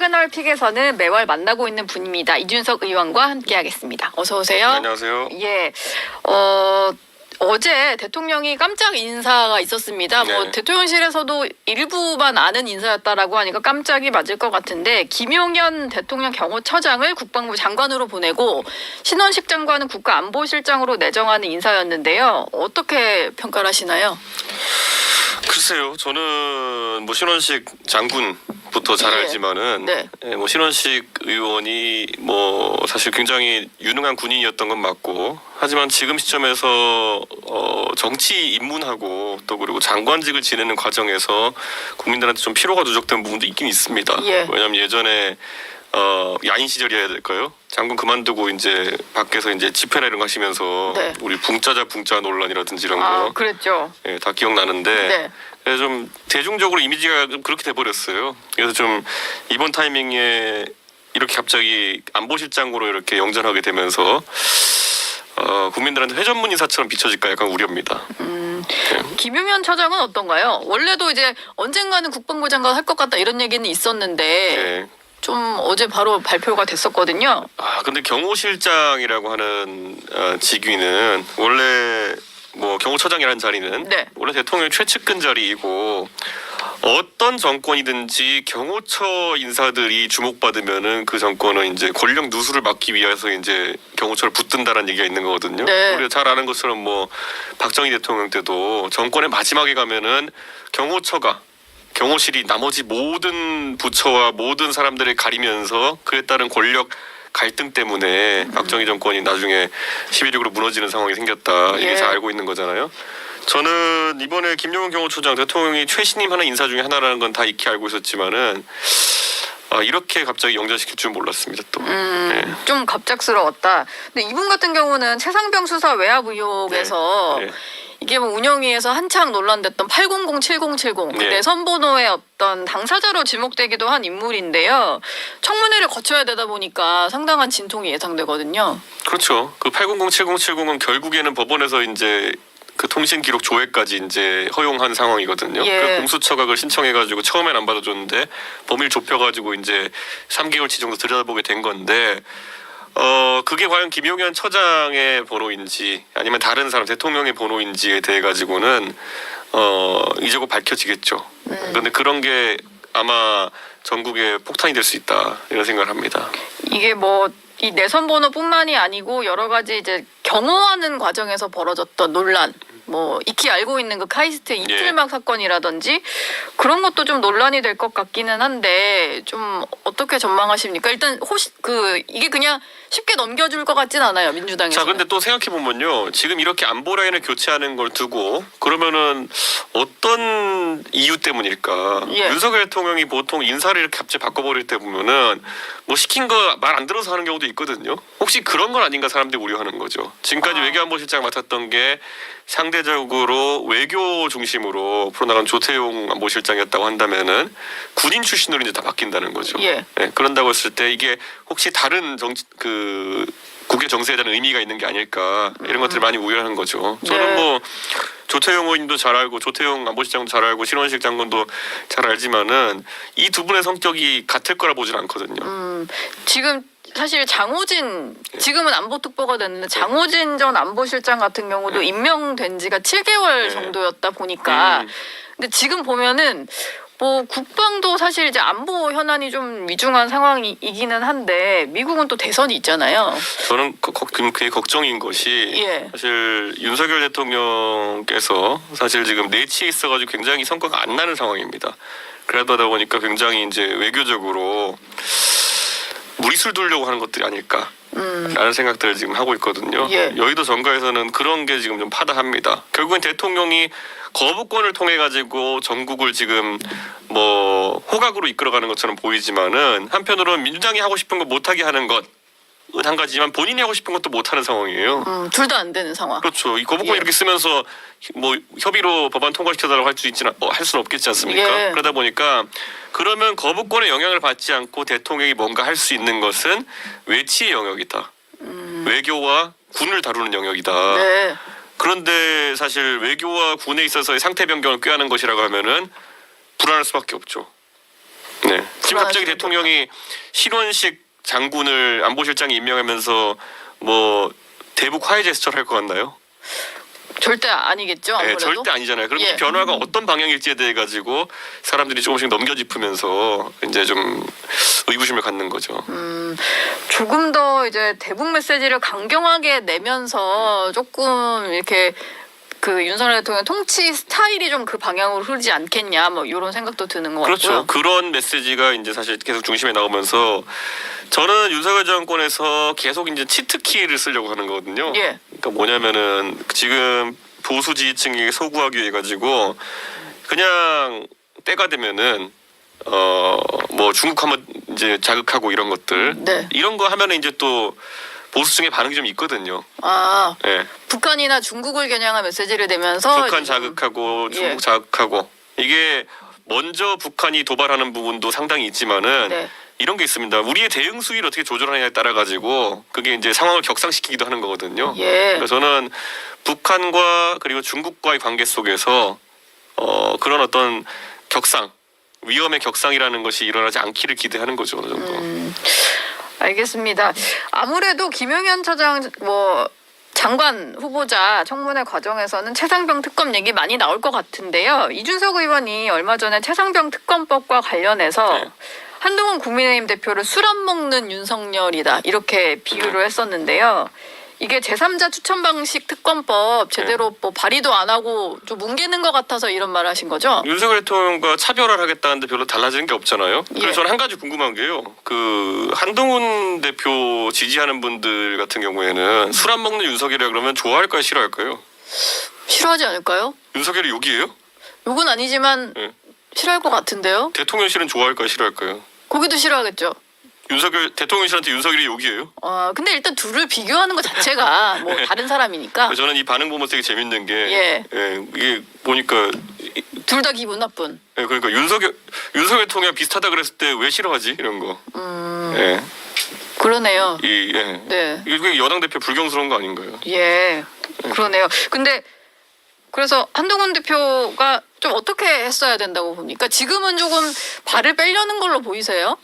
시그널 픽에서는 매월 만나고 있는 분입니다. 이준석 의원과 함께하겠습니다. 어서 오세요. 네, 안녕하세요. 예, 어제 대통령이 깜짝 인사가 있었습니다. 네. 뭐 대통령실에서도 일부만 아는 인사였다라고 하니까 깜짝이 맞을 것 같은데 김용현 대통령 경호처장을 국방부 장관으로 보내고 신원식 장관은 국가안보실장으로 내정하는 인사였는데요. 어떻게 평가를 하시나요? 글쎄요, 저는 뭐 신원식 장군부터 잘 예. 알지만은 네. 뭐 신원식 의원이 뭐 사실 굉장히 유능한 군인이었던 건 맞고, 하지만 지금 시점에서 정치 입문하고 또 그리고 장관직을 지내는 과정에서 국민들한테 좀 피로가 누적된 부분도 있긴 있습니다. 예. 왜냐하면 예전에 야인 시절이어야 될까요? 장군 그만두고 이제 밖에서 이제 집회나 이런 거 하시면서 네. 우리 붕짜자 붕짜 논란이라든지 이런 거 그랬죠. 예, 다 기억나는데 네. 그래서 좀 대중적으로 이미지가 좀 그렇게 돼버렸어요. 그래서 좀 이번 타이밍에 이렇게 갑자기 안보실장으로 이렇게 영전하게 되면서 국민들한테 회전문 인사처럼 비춰질까 약간 우려입니다. 김용현 처장은 어떤가요? 원래도 이제 언젠가는 국방부 장관 할 것 같다 이런 얘기는 있었는데 예. 좀 어제 바로 발표가 됐었거든요. 근데 경호실장이라고 하는 직위는 원래 뭐 경호처장이라는 자리는 네. 원래 대통령 최측근 자리이고, 어떤 정권이든지 경호처 인사들이 주목받으면은 그 정권은 이제 권력 누수를 막기 위해서 이제 경호처를 붙든다라는 얘기가 있는 거거든요. 네. 우리가 잘 아는 것처럼 뭐 박정희 대통령 때도 정권의 마지막에 가면은 경호실이 나머지 모든 부처와 모든 사람들을 가리면서 그에 따른 권력 갈등 때문에 박정희 정권이 나중에 11.6으로 무너지는 상황이 생겼다. 이게 예. 잘 알고 있는 거잖아요. 저는 이번에 김용현 경호처장 대통령이 최신임하는 인사 중에 하나라는 건 다 익히 알고 있었지만은 이렇게 갑자기 영전시킬 줄 몰랐습니다. 또. 네. 좀 갑작스러웠다. 근데 이분 같은 경우는 최상병 수사 외압 의혹에서 네. 네. 이게 뭐 운영위에서 한창 논란됐던 800, 7070 네. 내선 번호의 어떤 당사자로 지목되기도 한 인물인데요. 청문회를 거쳐야 되다 보니까 상당한 진통이 예상되거든요. 그렇죠. 그 800, 7070은 결국에는 법원에서 이제 그 통신 기록 조회까지 이제 허용한 상황이거든요. 예. 그 공수처각을 신청해가지고 처음엔 안 받아줬는데 범위를 좁혀가지고 이제 3개월치 정도 들여다보게 된 건데, 그게 과연 김용현 처장의 번호인지 아니면 다른 사람 대통령의 번호인지에 대해 가지고는 이제 곧 밝혀지겠죠. 그런데 그런 게 아마 전국에 폭탄이 될 수 있다 이런 생각을 합니다. 이게 뭐 이 내선 번호뿐만이 아니고 여러 가지 이제 경호하는 과정에서 벌어졌던 논란, 뭐 익히 알고 있는 그 카이스트 이틀막 사건이라든지 그런 것도 좀 논란이 될 것 같기는 한데 좀 어떻게 전망하십니까? 일단 이게 그냥 쉽게 넘겨줄 것 같진 않아요, 민주당에서. 자, 근데 또 생각해 보면요, 지금 이렇게 안보 라인을 교체하는 걸 두고 그러면은 어떤 이유 때문일까? 예. 윤석열 대통령이 보통 인사를 이렇게 갑자기 바꿔버릴 때 보면은 뭐 시킨 거 말 안 들어서 하는 경우도 있거든요. 혹시 그런 건 아닌가 사람들이 우려하는 거죠. 지금까지 외교안보실장 맡았던 게 상대적으로 외교 중심으로 풀어나간 조태용 안보실장이었다고 한다면은 군인 출신으로 이제 다 바뀐다는 거죠. 예. 네, 그런다고 했을 때 이게 혹시 다른 국외 정세에 대한 의미가 있는 게 아닐까 이런 것들을 많이 우려하는 거죠. 저는 네. 뭐 조태용 의원님도 잘 알고 조태용 안보실장도 잘 알고 신원식 장관도 잘 알지만은 이 두 분의 성격이 같을 거라 보진 않거든요. 지금 사실 장호진 지금은 안보특보가 됐는데 장호진 전 안보실장 같은 경우도 임명된 지가 7개월 네. 정도였다 보니까 근데 지금 보면은 뭐 국방도 사실 이제 안보 현안이 좀 위중한 상황이기는 한데 미국은 또 대선이 있잖아요. 저는 그게 걱정인 것이 예. 사실 윤석열 대통령께서 사실 지금 내치에 있어가지고 굉장히 성과가 안 나는 상황입니다. 그러다 보니까 굉장히 이제 외교적으로 무리수를 두려고 하는 것들이 아닐까. 라는 생각들을 지금 하고 있거든요. 예. 여의도 정가에서는 그런 게 지금 좀 파다합니다. 결국엔 대통령이 거부권을 통해 가지고 전국을 지금 뭐 호각으로 이끌어가는 것처럼 보이지만은 한편으로는 민주당이 하고 싶은 거 못하게 하는 것 한 가지지만 본인이 하고 싶은 것도 못하는 상황이에요. 둘 다 안 되는 상황. 그렇죠. 이 거부권 예. 이렇게 쓰면서 뭐 협의로 법안 통과시켜달라고 할 수는 없겠지 않습니까? 예. 그러다 보니까 그러면 거부권의 영향을 받지 않고 대통령이 뭔가 할 수 있는 것은 외치의 영역이다. 외교와 군을 다루는 영역이다. 네. 그런데 사실 외교와 군에 있어서의 상태 변경을 꾀하는 것이라고 하면은 불안할 수밖에 없죠. 네. 지금 갑자기 불안하시는 대통령이 신원식 장군을 안보실장에 임명하면서 뭐 대북 화해 제스처를 할 것 같나요? 절대 아니겠죠. 네, 아무래도. 절대 아니잖아요. 그럼 예. 이 변화가 어떤 방향일지에 대해 가지고 사람들이 조금씩 넘겨짚으면서 이제 좀 의구심을 갖는 거죠. 조금 더 이제 대북 메시지를 강경하게 내면서 조금 이렇게 그 윤석열 대통령 통치 스타일이 좀 그 방향으로 흐르지 않겠냐 뭐 이런 생각도 드는 것 그렇죠. 같고요. 그런 메시지가 이제 사실 계속 중심에 나오면서 저는 윤석열 정권에서 계속 이제 치트키를 쓰려고 하는 거거든요. 예. 그러니까 뭐냐면은 지금 보수 지지층이 소구하기 위해 가지고 그냥 때가 되면은 뭐 중국 한번 이제 자극하고 이런 것들 네. 이런 거 하면은 이제 또 보수층의 반응이 좀 있거든요. 아 예. 북한이나 중국을 겨냥한 메시지를 내면서 북한 이제 자극하고 예. 중국 자극하고 이게 먼저 북한이 도발하는 부분도 상당히 있지만은 네. 이런 게 있습니다. 우리의 대응 수위를 어떻게 조절하느냐에 따라 가지고 그게 이제 상황을 격상시키기도 하는 거거든요. 예. 그래서 저는 북한과 그리고 중국과의 관계 속에서 그런 어떤 격상, 위험의 격상이라는 것이 일어나지 않기를 기대하는 거죠. 어느 정도. 알겠습니다. 아무래도 김용현 처장 뭐 장관 후보자 청문회 과정에서는 최상병 특검 얘기 많이 나올 것 같은데요. 이준석 의원이 얼마 전에 최상병 특검법과 관련해서 네. 한동훈 국민의힘 대표를 술 안 먹는 윤석열이다 이렇게 비유를 했었는데요. 이게 제3자 추천 방식 특검법 제대로 뭐 발의도 안 하고 좀 뭉개는 것 같아서 이런 말을 하신 거죠? 윤석열 대통령과 차별화를 하겠다는데 별로 달라지는 게 없잖아요. 그래서 예. 저는 한 가지 궁금한 게요. 그 한동훈 대표 지지하는 분들 같은 경우에는 술 안 먹는 윤석열이라 그러면 좋아할까요, 싫어할까요? 싫어하지 않을까요? 윤석열이 욕이에요? 욕은 아니지만 예. 싫어할 것 같은데요? 대통령실은 좋아할까요, 싫어할까요? 거기도 싫어하겠죠. 대통령실한테 윤석열이 욕이에요? 근데 일단 둘을 비교하는 것 자체가 뭐 다른 사람이니까 그래서 저는 이 반응 보면서 되게 재밌는 게 예. 이게 보니까 둘 다 기분 나쁜. 그러니까 윤석열 대통령 비슷하다 그랬을 때 왜 싫어하지 이런 거. 예. 그러네요. 예. 네. 이게 여당 대표 불경스러운 거 아닌가요? 예. 그러네요. 근데 그래서 한동훈 대표가 좀 어떻게 했어야 된다고 봅니까? 지금은 조금 발을 빼려는 걸로 보이세요?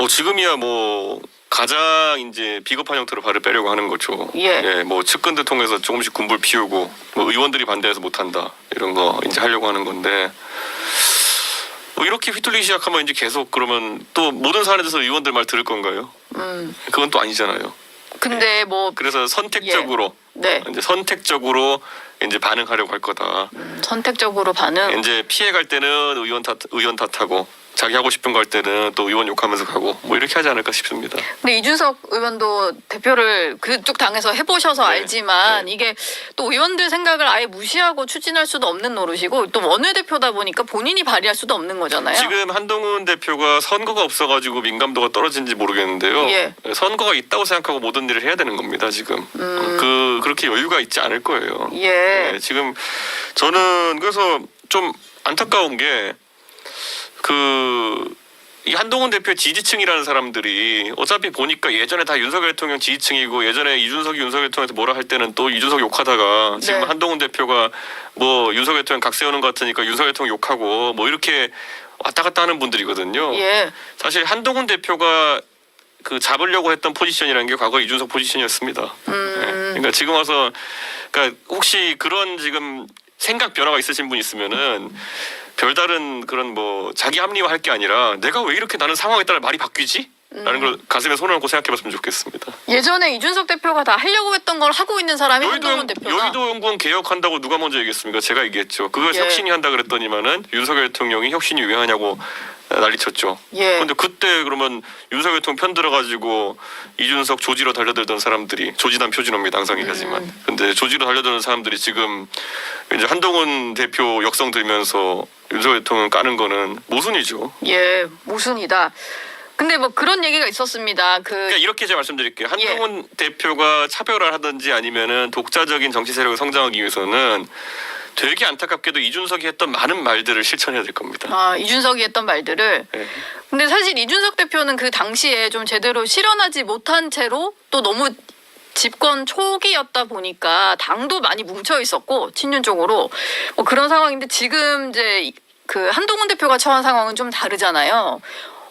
지금이야 뭐 가장 이제 비겁한 형태로 발을 빼려고 하는 거죠. 예. 뭐 측근들 통해서 조금씩 군불 피우고 뭐 의원들이 반대해서 못한다 이런 거 이제 하려고 하는 건데 뭐 이렇게 휘둘리기 시작하면 이제 계속 그러면 또 모든 사안에 대해서 의원들 말 들을 건가요? 그건 또 아니잖아요. 근데 뭐 그래서 선택적으로 네. 이제 선택적으로 이제 반응하려고 할 거다. 선택적으로 반응. 이제 피해갈 때는 의원 탓하고 자기 하고 싶은 거 할 때는 또 의원 욕하면서 가고 뭐 이렇게 하지 않을까 싶습니다. 근데 이준석 의원도 대표를 그쪽 당에서 해보셔서 네. 알지만 네. 이게 또 의원들 생각을 아예 무시하고 추진할 수도 없는 노릇이고 또 원내대표다 보니까 본인이 발의할 수도 없는 거잖아요. 지금 한동훈 대표가 선거가 없어가지고 민감도가 떨어진지 모르겠는데요. 예. 선거가 있다고 생각하고 모든 일을 해야 되는 겁니다. 지금 그렇게 여유가 있지 않을 거예요. 예. 네, 지금 저는 그래서 좀 안타까운 게 이 한동훈 대표 지지층이라는 사람들이 어차피 보니까 예전에 다 윤석열 대통령 지지층이고 예전에 이준석이 윤석열 대통령한테 뭐라 할 때는 또 이준석 욕하다가 지금 네. 한동훈 대표가 뭐 윤석열 대통령 각 세우는 것 같으니까 윤석열 대통령 욕하고 뭐 이렇게 왔다 갔다 하는 분들이거든요. 예. 사실 한동훈 대표가 그 잡으려고 했던 포지션이라는 게 과거 이준석 포지션이었습니다. 네. 그러니까 지금 와서 그러니까 혹시 그런 지금 생각 변화가 있으신 분 있으면은 별다른 그런 뭐 자기 합리화할 게 아니라 내가 왜 이렇게 나는 상황에 따라 말이 바뀌지? 라는 걸 가슴에 손을 얹고 생각해봤으면 좋겠습니다. 예전에 이준석 대표가 다 하려고 했던 걸 하고 있는 사람이 한동훈 대표가. 여의도 연구원 개혁한다고 누가 먼저 얘기했습니까? 제가 얘기했죠. 그걸 예. 혁신이 한다 그랬더니만은 윤석열 대통령이 혁신이 왜 하냐고 난리쳤죠. 예. 근데 그때 그러면 윤석열 대통령 편 들어가지고 이준석 조지로 달려들던 사람들이 조지단 표준어입니다. 항상 얘기하지만. 근데 조지로 달려드는 사람들이 지금 이제 한동훈 대표 역성 들면서 윤석열 대통령 까는 거는 모순이죠. 예, 모순이다. 근데 뭐 그런 얘기가 있었습니다. 그러니까 이렇게 제가 말씀드릴게요. 한동훈 대표가 차별화를 하든지 아니면은 독자적인 정치 세력을 성장하기 위해서는 되게 안타깝게도 이준석이 했던 많은 말들을 실천해야 될 겁니다. 이준석이 했던 말들을. 네. 근데 사실 이준석 대표는 그 당시에 좀 제대로 실현하지 못한 채로 또 너무 집권 초기였다 보니까 당도 많이 뭉쳐 있었고 친윤 쪽으로 뭐 그런 상황인데 지금 이제 그 한동훈 대표가 처한 상황은 좀 다르잖아요.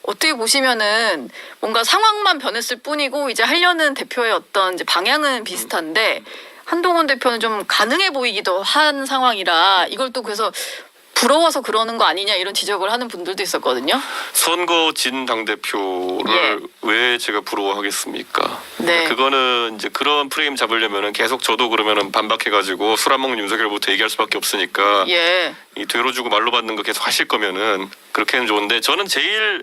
어떻게 보시면은 뭔가 상황만 변했을 뿐이고 이제 하려는 대표의 어떤 이제 방향은 비슷한데 한동훈 대표는 좀 가능해 보이기도 한 상황이라 이걸 또 그래서 부러워서 그러는 거 아니냐 이런 지적을 하는 분들도 있었거든요. 선거 진 당대표를 왜 제가 부러워하겠습니까? 네. 그거는 이제 그런 프레임 잡으려면은 계속 저도 그러면은 반박해가지고 술 안 먹는 윤석열부터 얘기할 수밖에 없으니까 예. 이 되로 주고 말로 받는 거 계속 하실 거면은 그렇게는 좋은데 저는 제일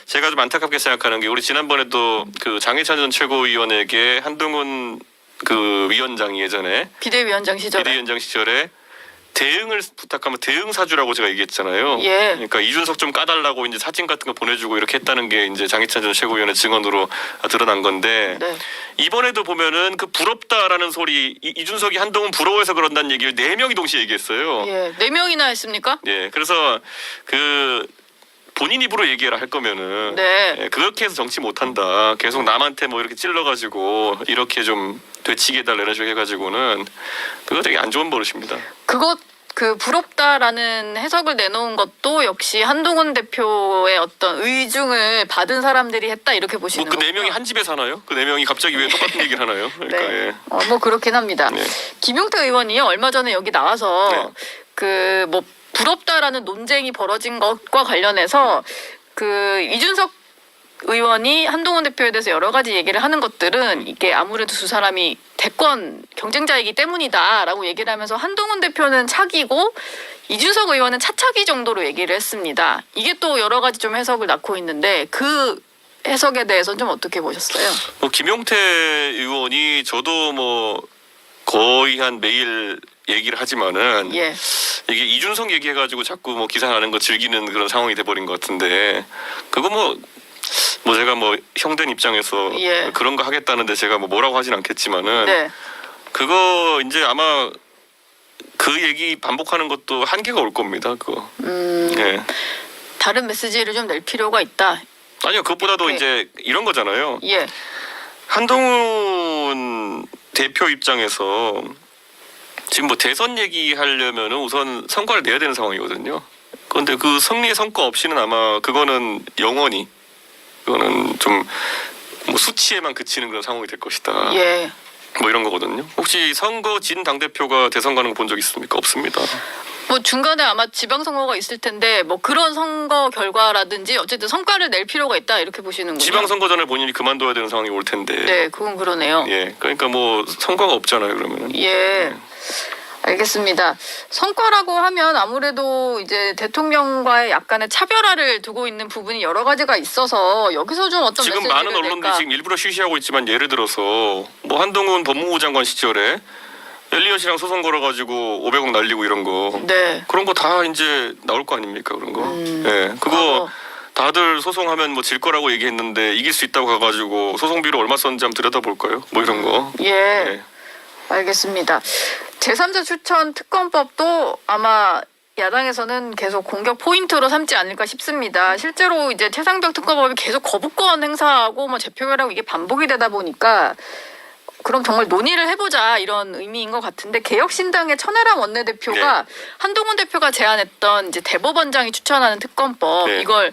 제가 좀 안타깝게 생각하는 게 우리 지난번에도 그 장해찬 전 최고위원에게 한동훈 그 위원장이 예전에 비대위원장 시절에. 비대위원장 시절에 대응을 부탁하면 대응 사주라고 제가 얘기했잖아요. 예. 그러니까 이준석 좀 까달라고 이제 사진 같은 거 보내주고 이렇게 했다는 게 이제 장해찬 전 최고위원의 증언으로 드러난 건데 네. 이번에도 보면은 그 부럽다라는 소리 이준석이 한동훈 부러워해서 그런다는 얘기를 4명이 동시에 얘기했어요. 예. 4명이나 했습니까? 예, 그래서 그 본인 입으로 얘기를 할 거면은 네. 예, 그렇게 해서 정치 못한다. 계속 남한테 뭐 이렇게 찔러가지고 이렇게 좀 되치게 해달라 이런 식으로 해가지고는 그거 되게 안 좋은 버릇입니다. 그것 그 부럽다라는 해석을 내놓은 것도 역시 한동훈 대표의 어떤 의중을 받은 사람들이 했다 이렇게 보시는 뭐 그 4명이 거군요. 한 집에 사나요? 그 4명이 갑자기 왜 똑같은 얘기를 하나요? 그러니까 네. 예. 뭐 그렇긴 합니다. 네. 김용태 의원이 얼마 전에 여기 나와서 네. 그 뭐 부럽다라는 논쟁이 벌어진 것과 관련해서 그 이준석 의원이 한동훈 대표에 대해서 여러 가지 얘기를 하는 것들은 이게 아무래도 두 사람이 대권 경쟁자이기 때문이다라고 얘기를 하면서 한동훈 대표는 차기고 이준석 의원은 차차기 정도로 얘기를 했습니다. 이게 또 여러 가지 좀 해석을 낳고 있는데 그 해석에 대해서는 좀 어떻게 보셨어요? 뭐 김용태 의원이 저도 뭐 거의 한 매일 얘기를 하지만은 예. 이게 이준석 얘기해가지고 자꾸 뭐 기사 나는 거 즐기는 그런 상황이 돼버린 것 같은데 그거 뭐 제가 뭐 형된 입장에서 예. 그런 거 하겠다는데 제가 뭐 뭐라고 하진 않겠지만은 네. 그거 이제 아마 그 얘기 반복하는 것도 한계가 올 겁니다. 그거. 예. 다른 메시지를 좀 낼 필요가 있다. 아니요 그것보다도 이렇게. 이제 이런 거잖아요. 예. 한동훈 대표 입장에서 지금 뭐 대선 얘기하려면은 우선 성과를 내야 되는 상황이거든요. 그런데 그 승리의 성과 없이는 아마 그거는 영원히 그거는 좀 뭐 수치에만 그치는 그런 상황이 될 것이다. 예. 뭐 이런 거거든요. 혹시 선거 진 당대표가 대선 가는 거 본 적 있습니까? 없습니다. 뭐 중간에 아마 지방선거가 있을 텐데 뭐 그런 선거 결과라든지 어쨌든 성과를 낼 필요가 있다 이렇게 보시는군요. 지방선거 전에 본인이 그만둬야 되는 상황이 올 텐데. 네, 그건 그러네요. 예, 그러니까 뭐 성과가 없잖아요. 그러면은. 예. 알겠습니다. 성과라고 하면 아무래도 이제 대통령과의 약간의 차별화를 두고 있는 부분이 여러 가지가 있어서 여기서 좀 어떤 지금 메시지를 많은 언론들이 낼까? 지금 일부러 쉬쉬하고 있지만 예를 들어서 뭐 한동훈 법무부 장관 시절에 엘리엇이랑 소송 걸어가지고 500억 날리고 이런 거 네. 그런 거 다 이제 나올 거 아닙니까 그런 거. 예, 그거 과거. 다들 소송하면 뭐 질 거라고 얘기했는데 이길 수 있다고 가가지고 소송비로 얼마 썼는지 한번 들여다볼까요? 뭐 이런 거. 예. 예. 알겠습니다. 제3자 추천 특검법도 아마 야당에서는 계속 공격 포인트로 삼지 않을까 싶습니다. 실제로 이제 최상병 특검법이 계속 거부권 행사하고 뭐 재표결하고 이게 반복이 되다 보니까 그럼 정말 논의를 해보자 이런 의미인 것 같은데 개혁신당의 천하람 원내대표가 한동훈 대표가 제안했던 이제 대법원장이 추천하는 특검법 네. 이걸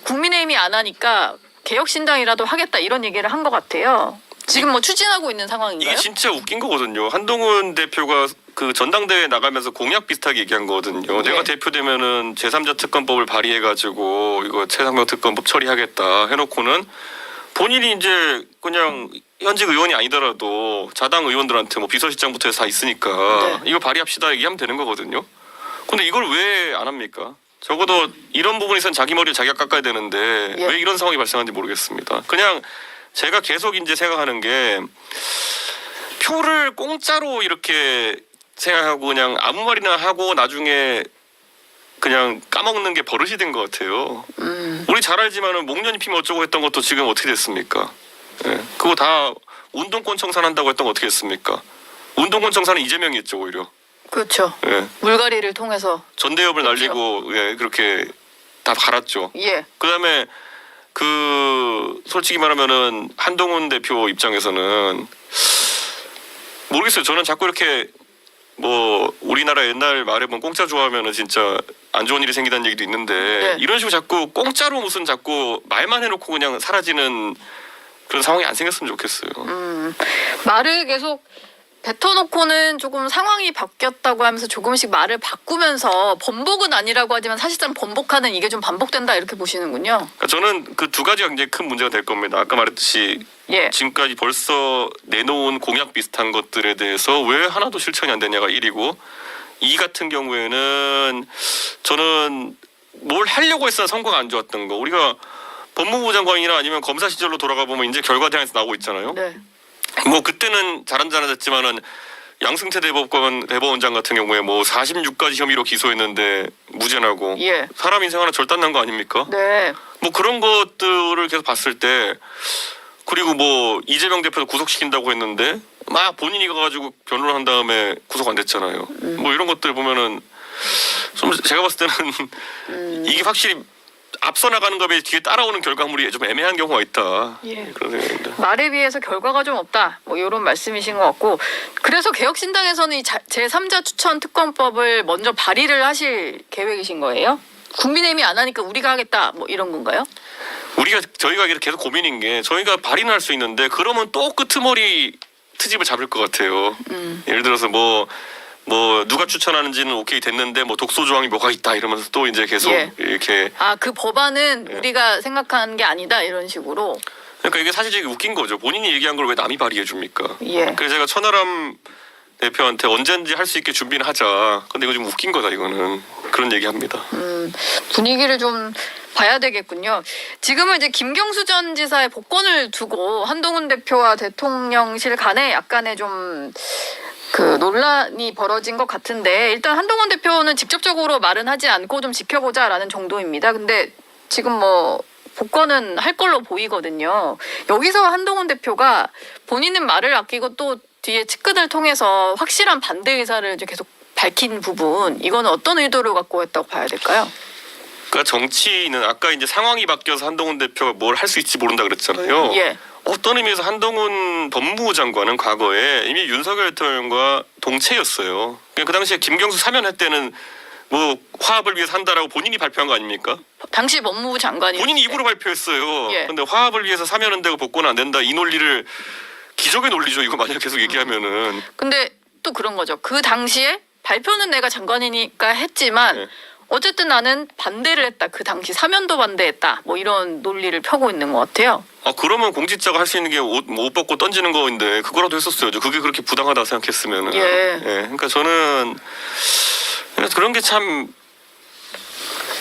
국민의힘이 안 하니까 개혁신당이라도 하겠다 이런 얘기를 한 것 같아요. 지금 뭐 추진하고 있는 상황인가요? 이게 진짜 웃긴 거거든요. 한동훈 대표가 그 전당대회 나가면서 공약 비슷하게 얘기한 거거든요. 예. 내가 대표되면은 제3자 특검법을 발의해가지고 이거 최상병 특검법 처리하겠다 해놓고는 본인이 이제 그냥 현직 의원이 아니더라도 자당 의원들한테 뭐 비서실장부터 해서 다 있으니까 네. 이거 발의합시다 얘기하면 되는 거거든요. 근데 이걸 왜 안 합니까? 적어도 이런 부분에선 자기 머리를 자기가 깎아야 되는데 예. 왜 이런 상황이 발생하는지 모르겠습니다. 그냥 제가 계속 이제 생각하는 게 표를 공짜로 이렇게 생각하고 그냥 아무 말이나 하고 나중에 그냥 까먹는 게 버릇이 된 것 같아요. 우리 잘 알지만은 목련이 피면 어쩌고 했던 것도 지금 어떻게 됐습니까? 예. 그거 다 운동권 청산한다고 했던 거 어떻게 했습니까? 운동권 청산은 이재명이 했죠 오히려. 그렇죠. 예. 물갈이를 통해서 전대협을 그렇죠. 날리고 예, 그렇게 다 갈았죠. 예. 그다음에 그 솔직히 말하면은 한동훈 대표 입장에서는 모르겠어요. 저는 자꾸 이렇게 뭐 우리나라 옛날 말에 보면 공짜 좋아하면은 진짜 안 좋은 일이 생기다는 얘기도 있는데 네. 이런 식으로 자꾸 공짜로 무슨 자꾸 말만 해놓고 그냥 사라지는 그런 상황이 안 생겼으면 좋겠어요. 말을 계속 뱉어놓고는 조금 상황이 바뀌었다고 하면서 조금씩 말을 바꾸면서 번복은 아니라고 하지만 사실상 번복하는 이게 좀 반복된다 이렇게 보시는군요. 그러니까 저는 그 두 가지가 굉장히 큰 문제가 될 겁니다. 아까 말했듯이 예. 지금까지 벌써 내놓은 공약 비슷한 것들에 대해서 왜 하나도 실천이 안 되냐가 1이고 2 같은 경우에는 저는 뭘 하려고 했으나 성과가 안 좋았던 거. 우리가 법무부 장관이나 아니면 검사 시절로 돌아가 보면 이제 결과대항에서 나오고 있잖아요. 네. 뭐 그때는 잘했지만은 양승태 대법원장 같은 경우에 뭐 46가지 혐의로 기소했는데 무죄나고 예. 사람 인생 하나 절단난 거 아닙니까? 네. 뭐 그런 것들을 계속 봤을 때 그리고 뭐 이재명 대표도 구속시킨다고 했는데 막 본인이 가가지고 변론을 한 다음에 구속 안 됐잖아요. 뭐 이런 것들 보면은 좀 제가 봤을 때는 이게 확실히 앞서 나가는 것에 뒤에 따라오는 결과물이 좀 애매한 경우가 있다. 예. 그런 생각입니다. 말에 비해서 결과가 좀 없다. 뭐 이런 말씀이신 것 같고 그래서 개혁신당에서는 이 제3자 추천 특검법을 먼저 발의를 하실 계획이신 거예요? 국민의힘이 안 하니까 우리가 하겠다. 뭐 이런 건가요? 저희가 계속 고민인 게 저희가 발의는 할 수 있는데 그러면 또 끄트머리 트집을 잡을 것 같아요. 예를 들어서 뭐 누가 추천하는지는 오케이 됐는데 뭐 독소 조항이 뭐가 있다 이러면서 또 이제 계속 예. 이렇게 그 법안은 예. 우리가 생각하는 게 아니다 이런 식으로. 그러니까 이게 사실 되게 웃긴 거죠. 본인이 얘기한 걸 왜 남이 발의해 줍니까? 예. 그래서 제가 천하람 대표한테 언제든지 할 수 있게 준비는 하자. 근데 이거 좀 웃긴 거다 이거는. 그런 얘기합니다. 분위기를 좀 봐야 되겠군요. 지금은 이제 김경수 전 지사의 복권을 두고 한동훈 대표와 대통령실 간에 약간의 좀 그 논란이 벌어진 것 같은데 일단 한동훈 대표는 직접적으로 말은 하지 않고 좀 지켜보자라는 정도입니다. 근데 지금 뭐 복권은 할 걸로 보이거든요. 여기서 한동훈 대표가 본인은 말을 아끼고 또 뒤에 측근을 통해서 확실한 반대 의사를 이제 계속 밝힌 부분 이거는 어떤 의도를 갖고 했다고 봐야 될까요? 그러니까 정치인은 아까 이제 상황이 바뀌어서 한동훈 대표가 뭘 할 수 있을지 모른다 그랬잖아요. 예. 어떤 의미에서 한동훈 법무부 장관은 과거에 이미 윤석열 대통령과 동체였어요. 그러니까 그 당시에 김경수 사면할 때는 뭐 화합을 위해서 한다라고 본인이 발표한 거 아닙니까? 당시 법무부 장관이 본인이 입으로 발표했어요. 예. 근데 화합을 위해서 사면은 되고 복권은 안 된다. 이 논리를 기적의 논리죠. 이거 만약 계속 얘기하면은. 근데 또 그런 거죠. 그 당시에 발표는 내가 장관이니까 했지만 네. 어쨌든 나는 반대를 했다. 그 당시 사면도 반대했다. 뭐 이런 논리를 펴고 있는 것 같아요. 그러면 공직자가 할 수 있는 게 옷 벗고 던지는 거인데 그거라도 했었어야죠. 그게 그렇게 부당하다 생각했으면은. 예. 그러니까 저는 그런 게 참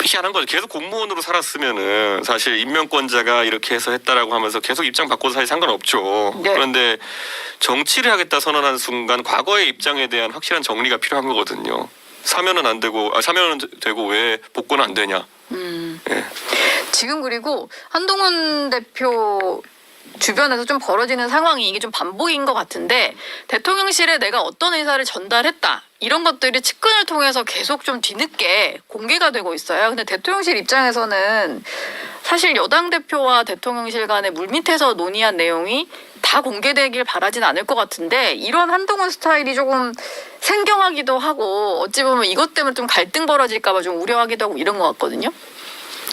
희한한 거죠. 계속 공무원으로 살았으면은 사실 임명권자가 이렇게 해서 했다라고 하면서 계속 입장 바꿔도 사실 상관없죠. 네. 그런데 정치를 하겠다 선언한 순간 과거의 입장에 대한 확실한 정리가 필요한 거거든요. 사면은 안 되고 사면은 되고 왜 복권은 안 되냐. 예. 지금 그리고 한동훈 대표 주변에서 좀 벌어지는 상황이 이게 좀 반복인 것 같은데 대통령실에 내가 어떤 의사를 전달했다 이런 것들이 측근을 통해서 계속 좀 뒤늦게 공개가 되고 있어요. 근데 대통령실 입장에서는 사실 여당 대표와 대통령실 간의 물밑에서 논의한 내용이 다 공개되길 바라진 않을 것 같은데 이런 한동훈 스타일이 조금 생경하기도 하고 어찌 보면 이것 때문에 좀 갈등 벌어질까 봐 좀 우려하기도 하고 이런 것 같거든요.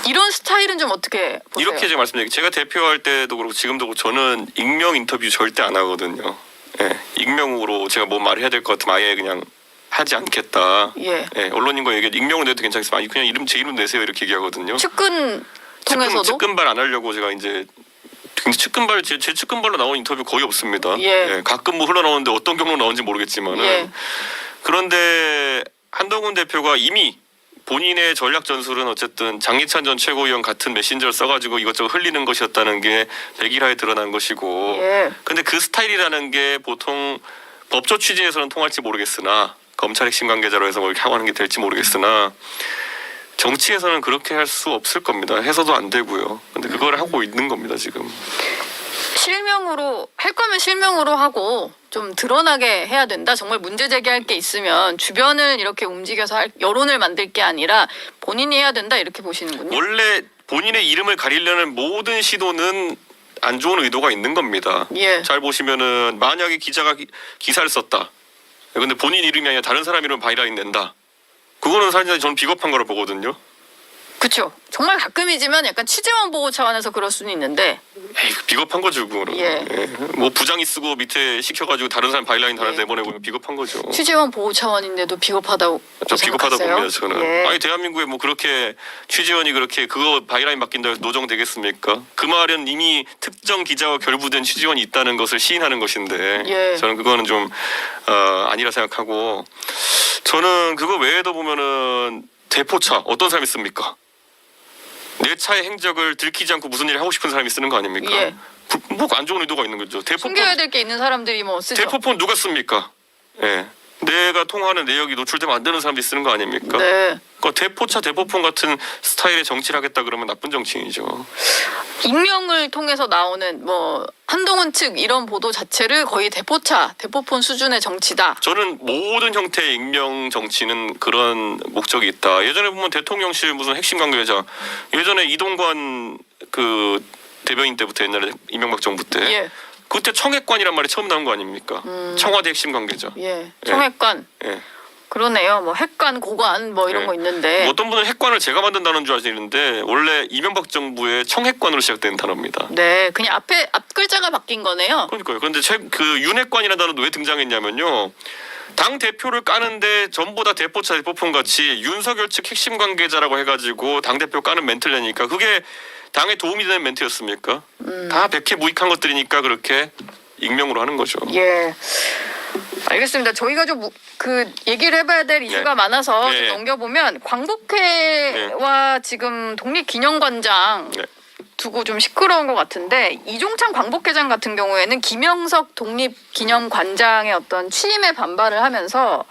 이런 스타일은 좀 어떻게 보세요? 이렇게 제가 말씀드릴게요. 제가 대표할 때도 그렇고 지금도 그렇고 저는 익명 인터뷰 절대 안 하거든요. 예. 익명으로 제가 뭐 말을 해야 될 것 같으면 아예 그냥 하지 않겠다. 예. 예. 언론인과 얘기 익명으로 내도 괜찮겠지만 아니 그냥 제 이름 내세요 이렇게 얘기하거든요. 측근 통해서도 측근발 안 하려고 제가 이제 측근발 제 측근발로 나온 인터뷰 거의 없습니다. 예. 가끔 뭐 흘러나오는데 어떤 경로 나오는지 모르겠지만은 예. 그런데 한동훈 대표가 이미 본인의 전략 전술은 어쨌든 장기찬 전 최고위원 같은 메신저를 써가지고 이것저것 흘리는 것이었다는 게 백일화에 드러난 것이고 예. 근데 그 스타일이라는 게 보통 법조 취지에서는 통할지 모르겠으나 검찰 핵심 관계자로 해서 뭐 이렇게 하고 하는 게 될지 모르겠으나 정치에서는 그렇게 할 수 없을 겁니다. 해서도 안 되고요. 근데 그걸 하고 있는 겁니다 지금. 실명으로 할 거면 실명으로 하고 좀 드러나게 해야 된다. 정말 문제 제기할 게 있으면 주변을 이렇게 움직여서 여론을 만들 게 아니라 본인이 해야 된다 이렇게 보시는군요. 원래 본인의 이름을 가리려는 모든 시도는 안 좋은 의도가 있는 겁니다. 예. 잘 보시면은 만약에 기자가 기사를 썼다. 근데 본인 이름이 아니라 다른 사람 이름 바이라인 낸다. 그거는 사실 저는 비겁한 거라 보거든요. 그렇죠. 정말 가끔이지만 약간 취재원 보호 차원에서 그럴 수는 있는데 에이, 비겁한 거죠, 그거는. 예. 뭐 부장이 쓰고 밑에 시켜가지고 다른 사람 바이라인 달아 예. 내보내고 비겁한 거죠. 취재원 보호 차원인데도 비겁하다고 저 비겁하다 생각하세요? 봅니다, 저는. 예. 아니 대한민국에 뭐 그렇게 취재원이 그렇게 그거 바이라인 맡긴다고 해서 노정되겠습니까? 그 말은 이미 특정 기자와 결부된 취재원이 있다는 것을 시인하는 것인데 예. 저는 그거는 좀 아니라 생각하고 저는 그거 외에도 보면은 대포차 어떤 사람이 씁니까? 내 차의 행적을 들키지 않고 무슨 일을 하고 싶은 사람이 쓰는 거 아닙니까? 예. 뭐 안 좋은 의도가 있는 거죠. 숨겨야 될 게 있는 사람들이 뭐 쓰죠. 대포폰 누가 씁니까? 예. 내가 통화하는 내역이 노출되면 안 되는 사람들이 쓰는 거 아닙니까? 네. 그러니까 대포차 대포폰 같은 스타일의 정치를 하겠다 그러면 나쁜 정치인이죠. 익명을 통해서 나오는 뭐 한동훈 측 이런 보도 자체를 거의 대포폰 수준의 정치다. 저는 모든 형태의 익명 정치는 그런 목적이 있다. 예전에 보면 대통령실 무슨 핵심 관계자 예전에 이동관 그 대변인 때부터 옛날에 이명박 정부 때 예. 그때 청핵관이란 말이 처음 나온 거 아닙니까? 청와대 핵심 관계자. 예. 청핵관. 예. 그러네요. 뭐 핵관, 고관 뭐 이런 예. 거 있는데. 뭐 어떤 분은 핵관을 제가 만든다는 줄 아시는데 원래 이명박 정부의 청핵관으로 시작된 단어입니다. 네, 그냥 앞 글자가 바뀐 거네요. 그러니까요. 그런데 그 윤핵관이라는 단어도 왜 등장했냐면요. 당 대표를 까는데 전부 다 대포차 대포폰 같이 윤석열 측 핵심 관계자라고 해가지고 당 대표 까는 멘트를 내니까 그게 당에 도움이 되는 멘트였습니까? 다 백해무익한 것들이니까 그렇게 익명으로 하는 거죠. 예. 알겠습니다. 저희가 좀 그 얘기를 해봐야 될 이슈가 많아서 네. 좀 넘겨보면 광복회와 지금 독립기념관장 네. 두고 좀 시끄러운 것 같은데 이종찬 광복회장 같은 경우에는 김영석 독립기념관장의 어떤 취임에 반발을 하면서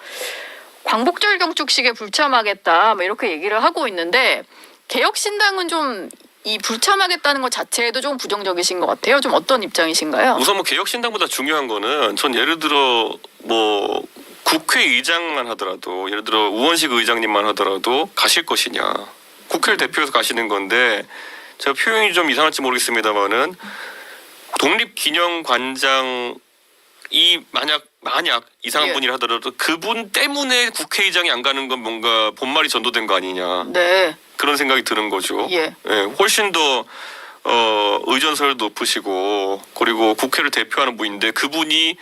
광복절 경축식에 불참하겠다 뭐 이렇게 얘기를 하고 있는데 개혁신당은 좀 이 불참하겠다는 것 자체에도 좀 부정적이신 것 같아요. 좀 어떤 입장이신가요? 우선 뭐 개혁신당보다 중요한 거는 전 예를 들어 뭐 국회의장만 하더라도 예를 들어 우원식 의장님만 하더라도 가실 것이냐. 국회를 대표해서 가시는 건데 제가 표현이 좀 이상할지 모르겠습니다만은 독립기념관장이 만약 이상한 예. 분이라 하더라도 그분 때문에 국회의장이 안 가는 건 뭔가 본말이 전도된 거 아니냐. 네. 그런 생각이 드는 거죠. 예. 훨씬 더 의전설도 높으시고 그리고 국회를 대표하는 분인데 그분이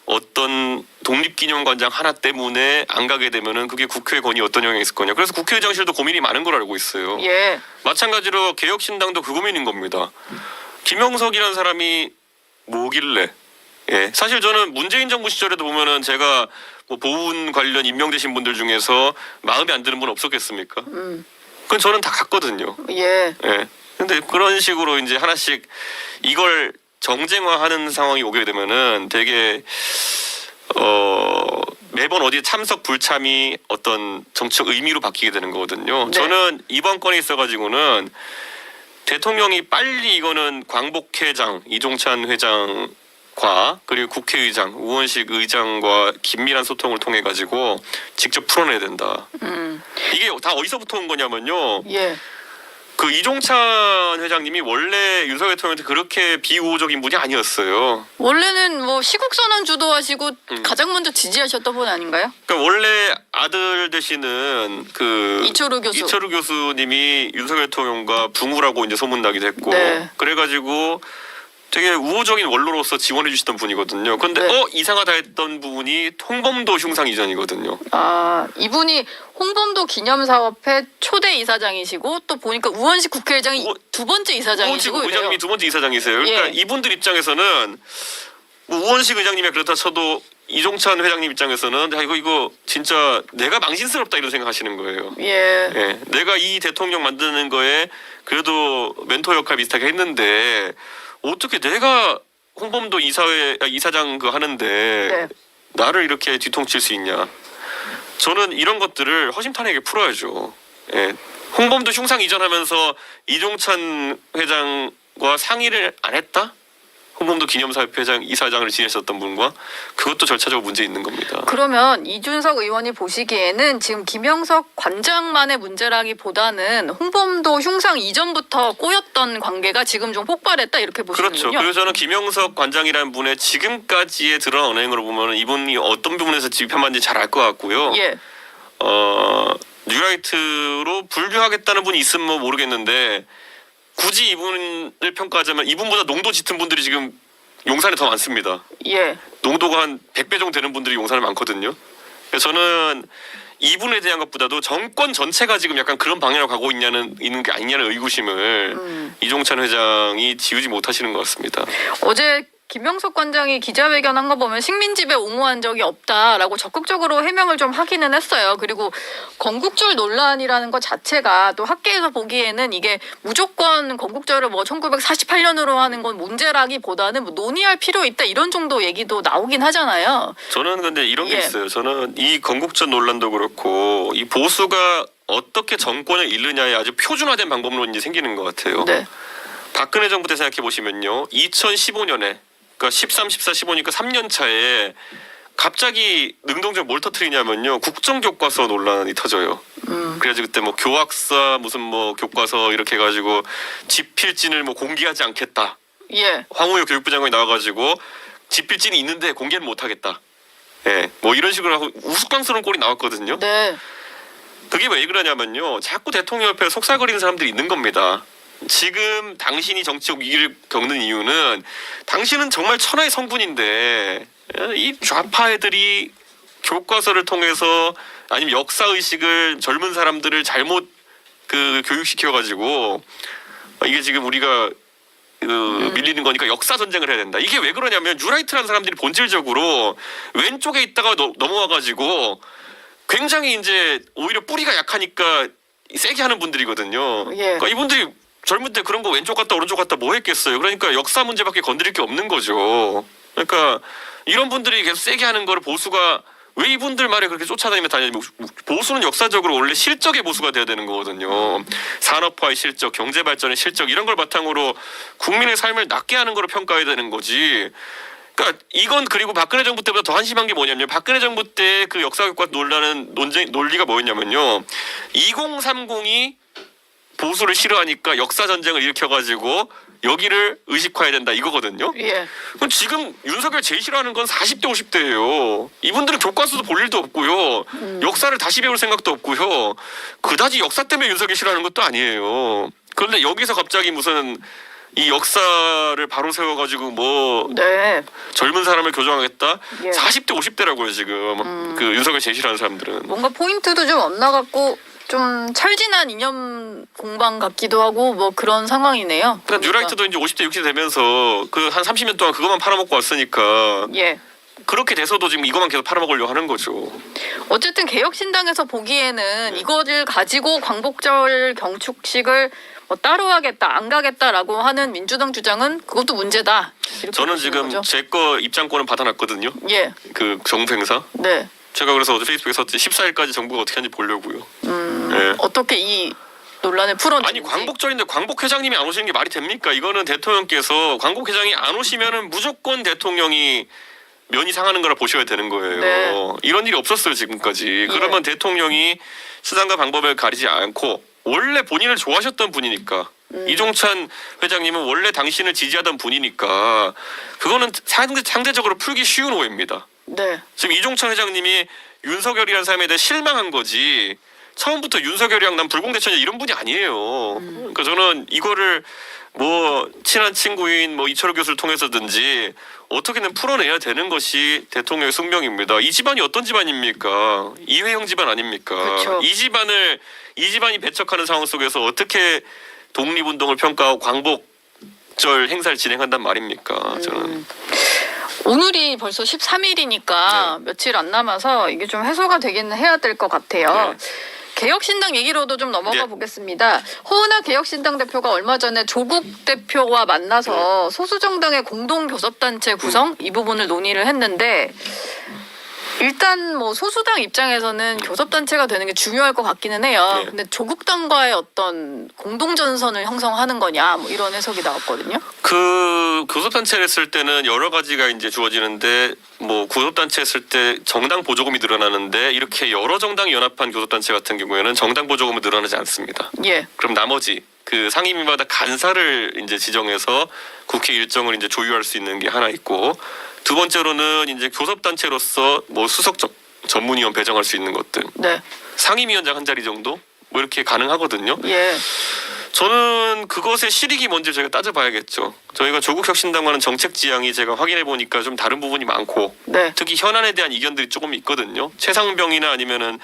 어떤 독립기념관장 하나 때문에 안 가게 되면은 그게 국회 건이 어떤 영향이 있을 거냐. 그래서 국회의장실도 고민이 많은 걸 알고 있어요. 예. 마찬가지로 개혁신당도 그 고민인 겁니다. 김영석이라는 사람이 뭐길래? 예, 사실 저는 문재인 정부 시절에도 보면은 제가 뭐 보훈 관련 임명되신 분들 중에서 마음에 안 드는 분 없었겠습니까? 그건 저는 다 갔거든요. 예. 예. 근데 그런 식으로 이제 하나씩 이걸 정쟁화하는 상황이 오게 되면은 되게 매번 어디 참석 불참이 어떤 정치적 의미로 바뀌게 되는 거거든요. 네. 저는 이번 건에 있어가지고는 대통령이 빨리 이거는 광복회장 이종찬 회장과 그리고 국회의장 우원식 의장과 긴밀한 소통을 통해 가지고 직접 풀어내야 된다. 이게 다 어디서부터 온 거냐면요. 예. 그 이종찬 회장님이 원래 윤석열 대통령한테 그렇게 비우호적인 분이 아니었어요. 원래는 뭐 시국선언 주도하시고 가장 먼저 지지하셨던 분 아닌가요? 그러니까 원래 아들 되시는 그 이철우 교수. 이철우 교수님이 윤석열 대통령과 붕우라고 이제 소문나기도 했고 네. 그래가지고 되게 우호적인 원로로서 지원해 주시던 분이거든요. 근데 네. 이상하다 했던 부분이 홍범도 흉상 이전이거든요. 아, 이분이 홍범도 기념사업회 초대 이사장이시고 또 보니까 우원식 국회의장이 두 번째 이사장이시고 우원식 이래요. 의장님이 두 번째 이사장이세요. 그러니까 예. 이분들 입장에서는 뭐 우원식 의장님이 그렇다 쳐도 이종찬 회장님 입장에서는 야, 이거 진짜 내가 망신스럽다 이런 생각하시는 거예요. 예. 예, 내가 이 대통령 만드는 거에 그래도 멘토 역할 비슷하게 했는데 어떻게 내가 홍범도 이사장 그 하는데 네. 나를 이렇게 뒤통칠 수 있냐? 저는 이런 것들을 허심탄회하게 풀어야죠. 예, 홍범도 흉상 이전하면서 이종찬 회장과 상의를 안 했다? 홍범도 기념사업회 회장 이사장을 지내셨던 분과 그것도 절차적으로 문제 있는 겁니다. 그러면 이준석 의원이 보시기에는 지금 김영석 관장만의 문제라기보다는 홍범도 흉상 이전부터 꼬였던 관계가 지금 좀 폭발했다 이렇게 보시는군요. 그렇죠. 그리고 저는 김영석 관장이라는 분의 지금까지의 드러난 언행으로 보면 이분이 어떤 부분에서 집행한지 잘 알 것 같고요. 예. 뉴라이트로 분류하겠다는 분이 있으면 뭐 모르겠는데 굳이 이분을 평가하자면 이분보다 농도 짙은 분들이 지금 용산에 더 많습니다. 예. 농도가 한 100배 정도 되는 분들이 용산에 많거든요. 그래서 저는 이분에 대한 것보다도 정권 전체가 지금 약간 그런 방향으로 가고 있는 게 아니냐는 의구심을 이종찬 회장이 지우지 못하시는 것 같습니다. 어제 김명석 관장이 기자회견한 거 보면 식민지배 옹호한 적이 없다라고 적극적으로 해명을 좀 하기는 했어요. 그리고 건국절 논란이라는 것 자체가 또 학계에서 보기에는 이게 무조건 건국절을 뭐 1948년으로 하는 건 문제라기보다는 뭐 논의할 필요 있다 이런 정도 얘기도 나오긴 하잖아요. 저는 근데 이런 게 예. 있어요. 저는 이 건국절 논란도 그렇고 이 보수가 어떻게 정권을 잃느냐에 아주 표준화된 방법론이 생기는 것 같아요. 네. 박근혜 정부 때 생각해 보시면요. 2015년에 그러니까 13, 14, 15니까 3년 차에 갑자기 능동적 뭘 터뜨리냐면요. 국정교과서 논란이 터져요. 그래가지고 그때 뭐 교학사 무슨 뭐 교과서 이렇게 해가지고 집필진을 뭐 공개하지 않겠다. 예. 황우여 교육부 장관이 나와가지고 집필진이 있는데 공개는 못하겠다. 예, 뭐 이런 식으로 하고 우스꽝스러운 꼴이 나왔거든요. 네. 그게 왜 그러냐면요. 자꾸 대통령 옆에 속삭거리는 사람들이 있는 겁니다. 지금 당신이 정치적 위기를 겪는 이유는 당신은 정말 천하의 성군인데 이 좌파 애들이 교과서를 통해서 아니면 역사 의식을 젊은 사람들을 잘못 교육시켜 가지고 이게 지금 우리가 밀리는 거니까 역사 전쟁을 해야 된다. 이게 왜 그러냐면 뉴라이트라는 사람들이 본질적으로 왼쪽에 있다가 넘어와 가지고 굉장히 이제 오히려 뿌리가 약하니까 세게 하는 분들이거든요. 예. 그러니까 이분들이 젊을 때 그런 거 왼쪽 갔다 오른쪽 갔다 뭐 했겠어요. 그러니까 역사 문제밖에 건드릴 게 없는 거죠. 그러니까 이런 분들이 계속 세게 하는 거를 보수가 왜 이분들 말에 그렇게 쫓아다니며 다니냐면 보수는 역사적으로 원래 실적의 보수가 돼야 되는 거거든요. 산업화의 실적, 경제 발전의 실적 이런 걸 바탕으로 국민의 삶을 낫게 하는 거로 평가해야 되는 거지. 그러니까 이건 그리고 박근혜 정부 때보다 더 한심한 게 뭐냐면 박근혜 정부 때 그 역사교과 논리가 뭐였냐면요. 2030이 보수를 싫어하니까 역사 전쟁을 일으켜가지고 여기를 의식화해야 된다 이거거든요. 예. 그럼 지금 윤석열 제일 싫어하는 건 40대 50대예요. 이분들은 교과서도 볼 일도 없고요. 역사를 다시 배울 생각도 없고요. 그다지 역사 때문에 윤석열 싫어하는 것도 아니에요. 그런데 여기서 갑자기 무슨 이 역사를 바로 세워가지고 뭐 네. 젊은 사람을 교정하겠다. 예. 40대 50대라고요 지금. 그 윤석열 제일 싫어하는 사람들은. 뭔가 포인트도 좀 엇나갔고 좀 철진한 이념 공방 같기도 하고 뭐 그런 상황이네요. 그러니까 뉴라이트도 이제 50대 60대 되면서 그 한 30년 동안 그것만 팔아먹고 왔으니까 예. 그렇게 돼서도 지금 이것만 계속 팔아먹으려고 하는 거죠. 어쨌든 개혁신당에서 보기에는 이거를 가지고 광복절 경축식을 뭐 따로 하겠다 안 가겠다라고 하는 민주당 주장은 그것도 문제다. 이렇게 저는 보시는 지금 거죠? 제 거 입장권은 받아놨거든요. 예. 그 정부 행사. 네. 제가 그래서 어제 페이스북에 썼지 14일까지 정부가 어떻게 하는지 보려고요. 예. 어떻게 이 논란을 풀어내는지. 아니 광복절인데 광복 회장님이 안 오시는 게 말이 됩니까? 이거는 대통령께서 광복 회장이 안 오시면은 무조건 대통령이 면이 상하는 거라 보셔야 되는 거예요. 네. 이런 일이 없었어요 지금까지. 그러면 대통령이 수단과 방법을 가리지 않고 원래 본인을 좋아하셨던 분이니까 이종찬 회장님은 원래 당신을 지지하던 분이니까 그거는 상대적으로 풀기 쉬운 오해입니다. 네. 지금 이종찬 회장님이 윤석열이라는 사람에 대해 실망한 거지 처음부터 윤석열이랑 난 불공대천이야 이런 분이 아니에요. 그러니까 저는 이거를 뭐 친한 친구인 뭐 이철호 교수를 통해서든지 어떻게든 풀어내야 되는 것이 대통령의 숙명입니다. 이 집안이 어떤 집안입니까? 이회영 집안 아닙니까? 그렇죠. 이 집안이 배척하는 상황 속에서 어떻게 독립운동을 평가하고 광복절 행사를 진행한단 말입니까? 저는. 오늘이 벌써 13일이니까 며칠 안 남아서 이게 좀 해소가 되긴 해야 될 것 같아요. 네. 개혁신당 얘기로도 좀 넘어가 네. 보겠습니다. 허은하 개혁신당 대표가 얼마 전에 조국 대표와 만나서 소수정당의 공동교섭단체 구성 이 부분을 논의를 했는데 일단 뭐 소수당 입장에서는 교섭단체가 되는 게 중요할 것 같기는 해요. 네. 근데 조국당과의 어떤 공동전선을 형성하는 거냐 뭐 이런 해석이 나왔거든요. 그 교섭단체를 했을 때는 여러 가지가 이제 주어지는데 뭐 교섭단체 했을 때 정당 보조금이 늘어나는데 이렇게 여러 정당이 연합한 교섭단체 같은 경우에는 정당 보조금은 늘어나지 않습니다. 예. 그럼 나머지 그 상임위마다 간사를 이제 지정해서 국회 일정을 이제 조율할 수 있는 게 하나 있고 두 번째로는 이제 교섭단체로서 뭐 수석 전문위원 배정할 수 있는 것들, 네. 상임위원장 한 자리 정도 뭐 이렇게 가능하거든요. 예. 저는 그것의 실익이 뭔지 저희가 따져봐야겠죠. 저희가 조국혁신당과는 정책 지향이 제가 확인해 보니까 좀 다른 부분이 많고, 네. 특히 현안에 대한 이견들이 조금 있거든요. 최상병이나 아니면은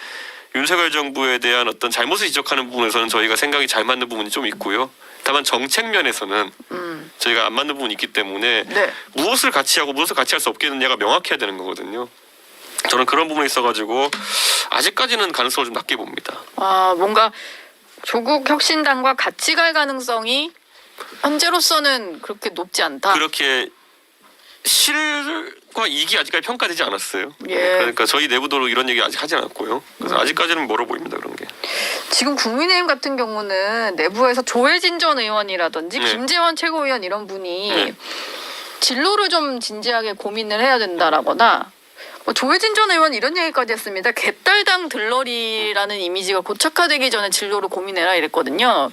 윤석열 정부에 대한 어떤 잘못을 지적하는 부분에서는 저희가 생각이 잘 맞는 부분이 좀 있고요. 다만 정책 면에서는 저희가 안 맞는 부분이 있기 때문에 네. 무엇을 같이 하고 무엇을 같이 할 수 없겠느냐가 명확해야 되는 거거든요. 저는 그런 부분에 있어가지고 아직까지는 가능성을 좀 낮게 봅니다. 아, 뭔가 조국 혁신당과 같이 갈 가능성이 현재로서는 그렇게 높지 않다. 그렇게 실과 이익이 아직까지 평가되지 않았어요. 예. 그러니까 저희 내부도 이런 얘기 아직 하지 않았고요. 그래서 아직까지는 멀어 보입니다, 그런 게. 지금 국민의힘 같은 경우는 내부에서 조혜진 전 의원이라든지 네. 김재원 최고위원 이런 분이 네. 진로를 좀 진지하게 고민을 해야 된다라거나, 뭐 조혜진 전 의원 이런 얘기까지 했습니다. 개딸당 들러리라는 이미지가 고착화되기 전에 진로를 고민해라 이랬거든요.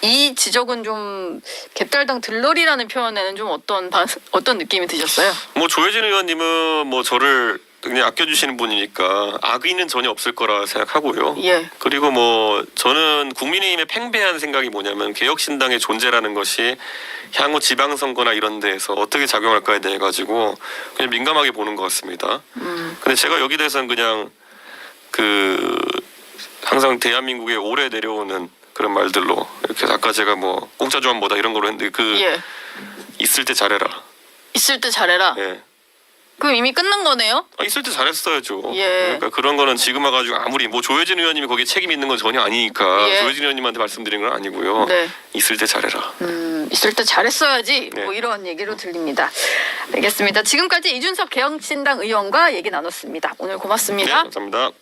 이 지적은 좀 개딸당 들러리라는 표현에는 좀 어떤 느낌이 드셨어요? 뭐 조혜진 의원님은 뭐 저를 그냥 아껴주시는 분이니까 악의는 전혀 없을 거라 생각하고요. 예. 그리고 뭐 저는 국민의힘의 팽배한 생각이 뭐냐면 개혁신당의 존재라는 것이 향후 지방선거나 이런 데에서 어떻게 작용할까에 대해 가지고 그냥 민감하게 보는 것 같습니다. 근데 제가 여기 대해서는 그냥 그 항상 대한민국에 오래 내려오는 그런 말들로 이렇게 아까 제가 뭐 공짜 조합보다 이런 걸로 했는데 그 예. 있을 때 잘해라. 있을 때 잘해라. 예. 그럼 이미 끝난 거네요? 있을 때 잘했어야죠. 예. 그러니까 그런 거는 지금 와가지고 아무리 뭐 조혜진 의원님이 거기에 책임 있는 건 전혀 아니니까 예. 조혜진 의원님한테 말씀드린 건 아니고요. 네. 있을 때 잘해라. 있을 때 잘했어야지. 네. 뭐 이런 얘기로 들립니다. 알겠습니다. 지금까지 이준석 개혁신당 의원과 얘기 나눴습니다. 오늘 네, 고맙습니다. 감사합니다.